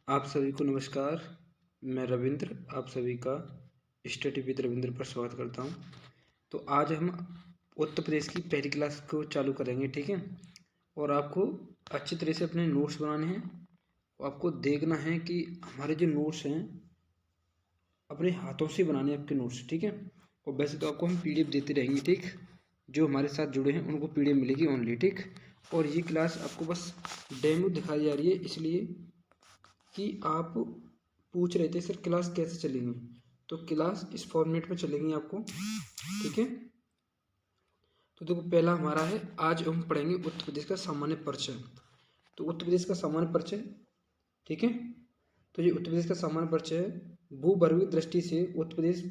आप सभी को नमस्कार। मैं रविंद्र आप सभी का स्टडी विद रविंद्र पर स्वागत करता हूं। तो आज हम उत्तर प्रदेश की पहली क्लास को चालू करेंगे, ठीक है। और आपको अच्छी तरह से अपने नोट्स बनाने हैं। आपको देखना है कि हमारे जो नोट्स हैं अपने हाथों से बनाने हैं आपके नोट्स, ठीक है। और वैसे तो आपको हम पीडीएफ देते रहेंगे, ठीक। जो हमारे साथ जुड़े हैं उनको पीडीएफ मिलेगी ओनली, ठीक। और ये क्लास आपको बस डेमो दिखाई जा रही है, इसलिए कि आप पूछ रहे थे सर क्लास कैसे चलेंगी। तो क्लास इस फॉर्मेट में चलेंगी आपको, ठीक है। तो देखो, पहला हमारा है, आज हम पढ़ेंगे उत्तर प्रदेश का सामान्य परिचय। तो उत्तर प्रदेश का सामान्य परिचय, ठीक है। तो ये उत्तर प्रदेश का सामान्य परिचय है। भूगर्भीय दृष्टि से उत्तर प्रदेश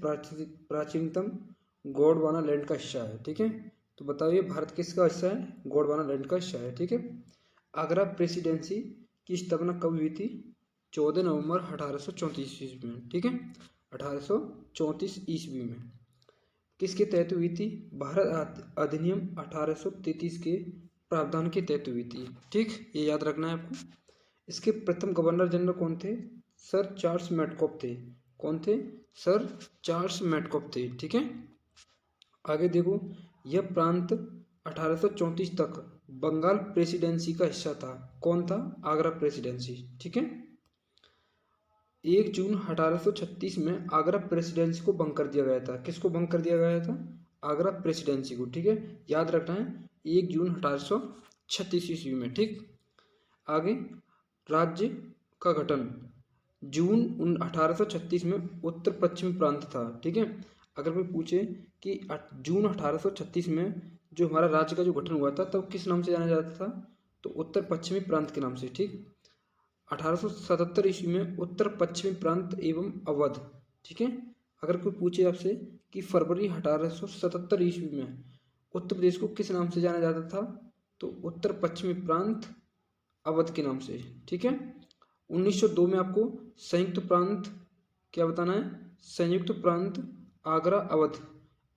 प्राचीनतम गोंडवाना लैंड का हिस्सा है, ठीक है। तो बताओ ये भारत किसका हिस्सा है? गोंडवाना लैंड का हिस्सा है, ठीक है। आगरा प्रेसिडेंसी की स्थापना कब हुई थी? 14 नवंबर 1834 ईस्वी में, ठीक है। 1834 ईस्वी में किसके तहत हुई थी? भारत अधिनियम 1833 के प्रावधान के तहत हुई थी, ठीक। ये याद रखना है आपको। इसके प्रथम गवर्नर जनरल कौन थे? सर चार्ल्स मेटकॉफ थे। कौन थे? सर चार्ल्स मेटकॉफ थे, ठीक है। आगे देखो, यह प्रांत 1834 तक बंगाल प्रेसिडेंसी का हिस्सा था। कौन था? आगरा प्रेसिडेंसी, ठीक है। 1 जून 1836 में आगरा प्रेसिडेंसी को भंग कर दिया गया था। किसको भंग कर दिया गया था? आगरा प्रेसिडेंसी को, ठीक है। याद रखना है 1 जून 1836 ईस्वी में, ठीक। आगे, राज्य का गठन जून 1836 में उत्तर पश्चिमी प्रांत था, ठीक है। अगर कोई पूछे कि जून 1836 में जो हमारा राज्य का जो गठन हुआ था तब किस नाम से जाना जाता था? तो उत्तर पश्चिमी प्रांत के नाम से, ठीक। 1877 ईस्वी में उत्तर पश्चिमी प्रांत एवं अवध, ठीक है। अगर कोई पूछे आपसे कि फरवरी 1877 ईस्वी में उत्तर प्रदेश को किस नाम से जाना जाता था? तो उत्तर पश्चिमी प्रांत अवध के नाम से, ठीक है। 1902 में आपको संयुक्त प्रांत क्या बताना है? संयुक्त प्रांत आगरा अवध,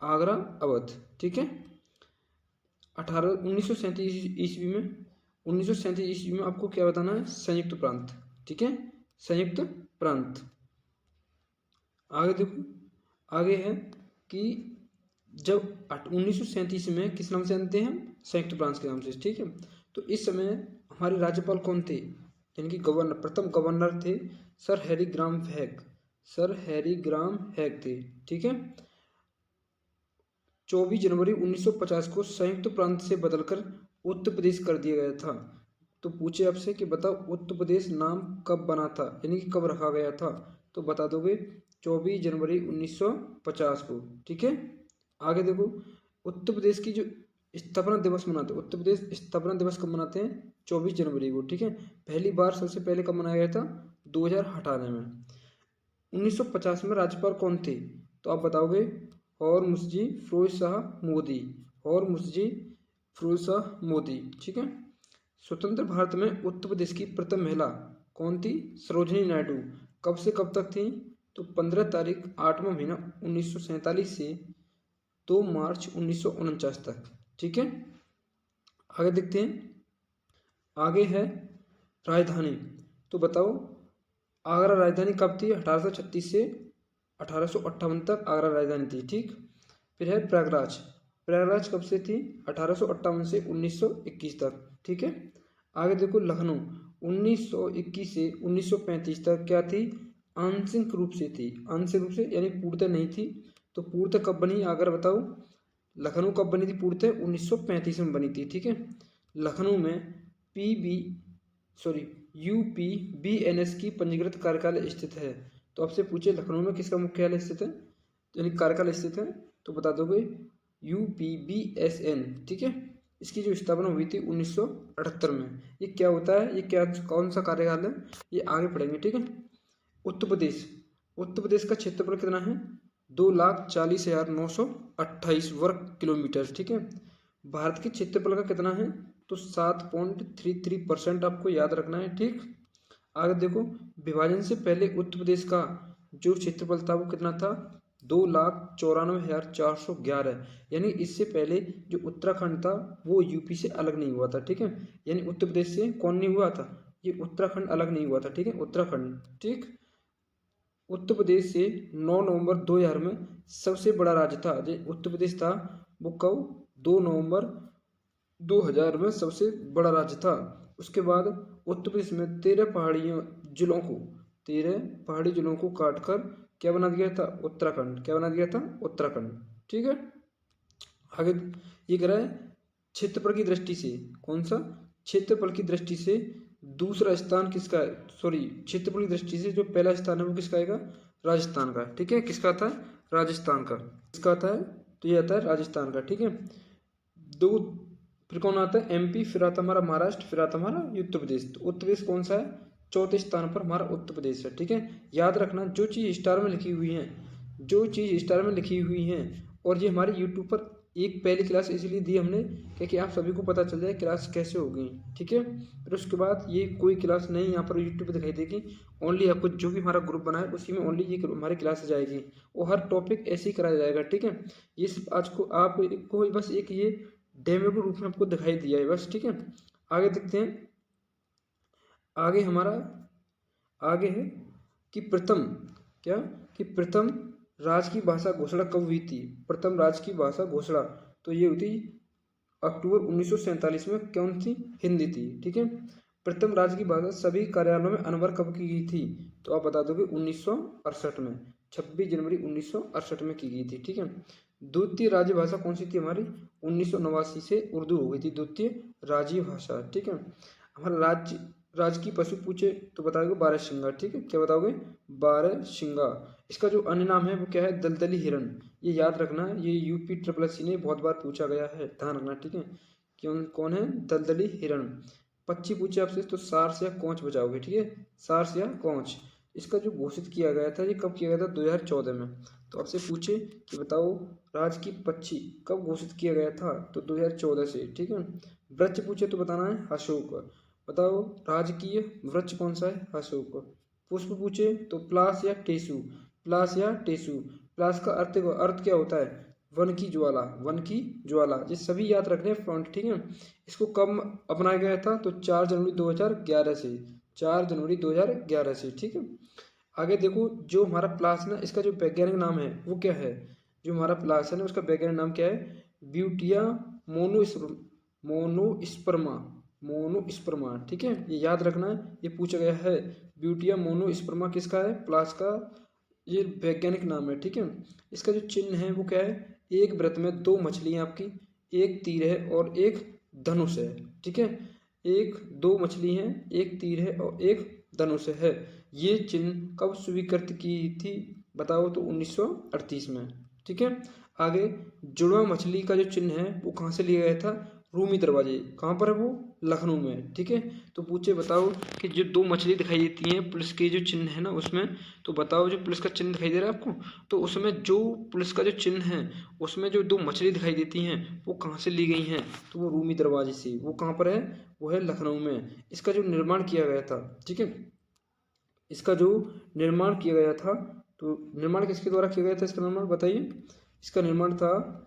आगरा अवध, ठीक है। 1937 ईस्वी में 1937 ईस्वी में आपको क्या बताना है? संयुक्त प्रांत, ठीक है। संयुक्त प्रांत। आगे देखो, आगे है कि जब 1937 में किस नाम से जानते हैं हम? संयुक्त प्रांत के नाम से, ठीक है। तो इस समय हमारे राज्यपाल कौन थे? यानी कि गवर्नर, प्रथम गवर्नर थे सर हैरी ग्राम हैग। सर हैरी ग्राम हैग थे, ठीक है। 24 जनवरी 1950 को संयुक्त प्रांत से बदलकर उत्तर प्रदेश कर दिया गया था। तो पूछे आपसे कि बताओ उत्तर प्रदेश नाम कब बना था, यानी कि कब रखा गया था? तो बता दोगे 24 जनवरी 1950 को, ठीक है। आगे देखो, उत्तर प्रदेश की जो स्थापना दिवस मनाते हैं, उत्तर प्रदेश स्थापना दिवस कब मनाते हैं? 24 जनवरी को, ठीक है। पहली बार सबसे पहले कब मनाया गया था? 2018 में। 1950 में राज्यपाल कौन थे? तो आप बताओगे और मुंशी फिरोज शाह मोदी, और मुंशी फिरोज शाह मोदी, ठीक है। स्वतंत्र भारत में उत्तर प्रदेश की प्रथम महिला कौन थी? सरोजिनी नायडू। कब से कब तक थी? तो 15 तारीख 8वां महीना 1947 से 2 मार्च 1949 तक, ठीक है। आगे देखते हैं, आगे है राजधानी। तो बताओ आगरा राजधानी कब थी? 1836 से 1858 तक आगरा राजधानी थी, ठीक। फिर है प्रयागराज। प्रयागराज कब से थी? 1858 से 1921 तक, ठीक है। आगे देखो, लखनऊ 1921 से 1935 तक क्या थी? आंशिक रूप से थी, आंशिक रूप से यानी पूर्णतः नहीं थी। तो पूर्णतः कब बनी आगरा बताओ? लखनऊ कब बनी थी पूर्णतः? 1935 में बनी थी, ठीक है। लखनऊ में UPBNS की पंजीकृत कार्यालय स्थित है। तो आपसे पूछे लखनऊ में किसका मुख्यालय स्थित है, यानी कार्यालय स्थित है? तो बता दोगे UPBSN, ठीक है। इसकी जो स्थापना हुई थी 1978 में। ये क्या होता है, ये क्या कौन सा कार्यालय? ये आगे पढ़ेंगे, ठीक है। उत्तर प्रदेश, उत्तर प्रदेश का क्षेत्रफल कितना है? 2,40,928 वर्ग किलोमीटर, ठीक है। भारत के क्षेत्रफल का कितना है? तो 7.33% आपको याद रखना है, ठीक। आगे देखो, विभाजन से पहले उत्तर प्रदेश का जो क्षेत्रफल था वो कितना था? 2,94,411, यानी इससे पहले जो उत्तराखंड था वो यूपी से अलग नहीं हुआ था, ठीक है। यानी उत्तर प्रदेश से कौन नहीं हुआ था? ये उत्तराखंड अलग नहीं हुआ था, ठीक है, उत्तराखंड, ठीक। उत्तर प्रदेश से 9 नवंबर 2000 में सबसे बड़ा राज्य था जो उत्तर प्रदेश था, वो कब 2 नवंबर 2000 में सबसे बड़ा राज्य था। उसके बाद उत्तर प्रदेश में 13 पहाड़ी जिलों को काटकर क्या बना दिया था, उत्तराखंड। क्या बना दिया था, उत्तराखंड, ठीक है। आगे ये कह रहा है क्षेत्रफल की दृष्टि से, कौन सा, क्षेत्रफल की दृष्टि से दूसरा स्थान किसका है, सॉरी क्षेत्रफल की दृष्टि से जो पहला स्थान है वो किसका आएगा, राजस्थान का, ठीक है। किसका आता है, राजस्थान का। किसका आता है, तो ये आता है राजस्थान का, ठीक है। दो, फिर कौन आता है, एमपी, फिर आता हमारा महाराष्ट्र, फिर आता हमारा उत्तर प्रदेश। तो उत्तर प्रदेश कौन सा है, चौथे स्थान पर हमारा उत्तर प्रदेश है, ठीक है। याद रखना जो चीज़ स्टार में लिखी हुई है, जो चीज़ स्टार में लिखी हुई है, और ये हमारे यूट्यूब पर एक पहली क्लास इसलिए दी हमने क्योंकि आप सभी को पता चल जाए क्लास कैसे हो गई, ठीक है। फिर उसके बाद ये कोई क्लास नहीं यहाँ पर यूट्यूब पर दिखाई देगी, ओनली आपको जो भी हमारा ग्रुप बना है उसी में ओनली ये हमारी क्लास जाएगी, और हर टॉपिक ऐसे ही कराया जाएगा, ठीक है। ये सिर्फ आज को आपको बस एक ये डेमो के रूप में आपको दिखाई दिया है बस, ठीक है। आगे देखते हैं, आगे हमारा आगे है कि प्रथम, क्या, कि प्रथम राज्य की भाषा घोषणा कब हुई थी, प्रथम राज्य की भाषा घोषणा, तो ये हुई थी अक्टूबर 1947 में, कौन थी, हिंदी थी, ठीक है। प्रथम राज्य की भाषा सभी कार्यालयों में अनवर कब की गई थी, तो आप बता दोगे 1968 में, 26 जनवरी 1968 में की गई थी, ठीक है। द्वितीय राज्य भाषा कौन सी थी हमारी, 1989 से उर्दू हो गई थी द्वितीय राज्य भाषा, ठीक है। हमारा राज्य की पशु पूछे तो बताओगे बारहसिंगा, ठीक है। क्या बताओगे, बारहसिंगा। इसका जो अन्य नाम है वो क्या है, दलदली हिरण। ये याद रखना है, ये यूपी SSC ने बहुत बार पूछा गया है, ध्यान रखना, ठीक है। क्यों, कौन है, दलदली हिरण। पक्षी पूछे आपसे तो सारस या कोंच बचाओगे, ठीक है, सारस या कोंच। इसका जो घोषित किया गया था, ये कब किया गया था, 2014 में। तो आपसे पूछे कि बताओ राज्य की पक्षी कब घोषित किया गया था, तो 2014 से, ठीक है। वृक्ष पूछे तो बताना है अशोक। बताओ राजकीय वृक्ष कौन सा है, अशोक। पुष्प पूछे तो प्लास या टेसु, प्लास या टेसु। प्लास का अर्थ क्या होता है, वन की ज्वाला, वन की ज्वाला। ये सभी याद रखने फ्रंट, ठीक है। इसको कब अपनाया गया था, तो 4 जनवरी 2011 से, 4 जनवरी 2011 से, ठीक है। आगे देखो जो हमारा प्लास है ना, इसका जो वैज्ञानिक नाम है वो क्या है, जो हमारा प्लास है ना उसका वैज्ञानिक नाम क्या है, ब्यूटिया मोनोस्पर्मा, ठीक है। ये याद रखना है, ये पूछा गया है, ब्यूटिया मोनोस्पर्मा किसका है, प्लास का ये वैज्ञानिक नाम है, ठीक है। इसका जो चिन्ह है वो क्या है, एक वृत्त में 2 मछलियाँ आपकी, एक तीर है और एक धनुष है, ठीक है। 2 मछली हैं, एक तीर है और एक धनुष है। ये चिन्ह कब स्वीकृत की थी, बताओ, तो 1938 में, ठीक है। आगे जुड़वा मछली का जो चिन्ह है वो कहाँ से लिया गया था, रूमी दरवाजे, कहाँ पर है वो, लखनऊ में, ठीक है। तो पूछे बताओ कि जो 2 मछली दिखाई देती हैं पुलिस के जो चिन्ह है ना उसमें, तो बताओ जो पुलिस का चिन्ह दिखाई दे रहा है आपको, तो उसमें जो पुलिस का जो चिन्ह है उसमें जो 2 मछली दिखाई देती हैं वो कहाँ से ली गई हैं, तो वो रूमी दरवाजे से। वो कहाँ पर है, वो है लखनऊ में। इसका जो निर्माण किया गया था, ठीक है, इसका जो निर्माण किया गया था, तो निर्माण किसके द्वारा किया गया था, इसका निर्माण बताइए। इसका निर्माण था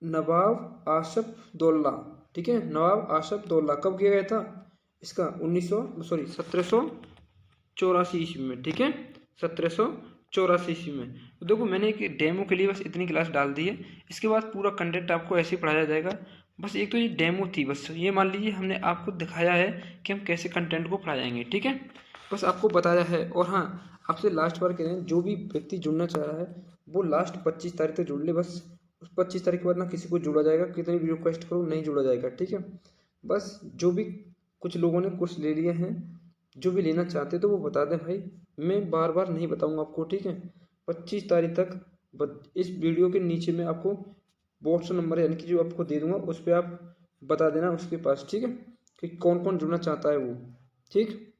नवाब आशफदौल्ला, ठीक है, नवाब आशफदौल्ला। कब किया गया था, इसका 1784 ईस्वी में, ठीक है, 1784 ईस्वी में। तो देखो मैंने एक डेमो के लिए बस इतनी क्लास डाल दी है, इसके बाद पूरा कंटेंट आपको ऐसे ही पढ़ाया जाएगा। बस एक तो ये डेमो थी, बस ये मान लीजिए हमने आपको दिखाया है कि हम कैसे कंटेंट को पढ़ाएंगे, ठीक है, बस आपको बताया है। और हाँ, आपसे लास्ट बार कह रहे हैं, जो भी व्यक्ति जुड़ना चाह रहा है वो लास्ट 25 तारीख तक जुड़ ले, बस उस 25 तारीख के बाद ना किसी को जोड़ा जाएगा, कितनी भी रिक्वेस्ट करो नहीं जोड़ा जाएगा, ठीक है। बस जो भी कुछ लोगों ने कोर्स ले लिए हैं, जो भी लेना चाहते तो वो बता दें भाई, मैं बार बार नहीं बताऊंगा आपको, ठीक है। 25 तारीख तक इस वीडियो के नीचे में आपको व्हाट्सएप नंबर यानी कि जो आपको दे दूंगा उस पर आप बता देना उसके पास, ठीक है, कि कौन कौन जुड़ना चाहता है वो, ठीक।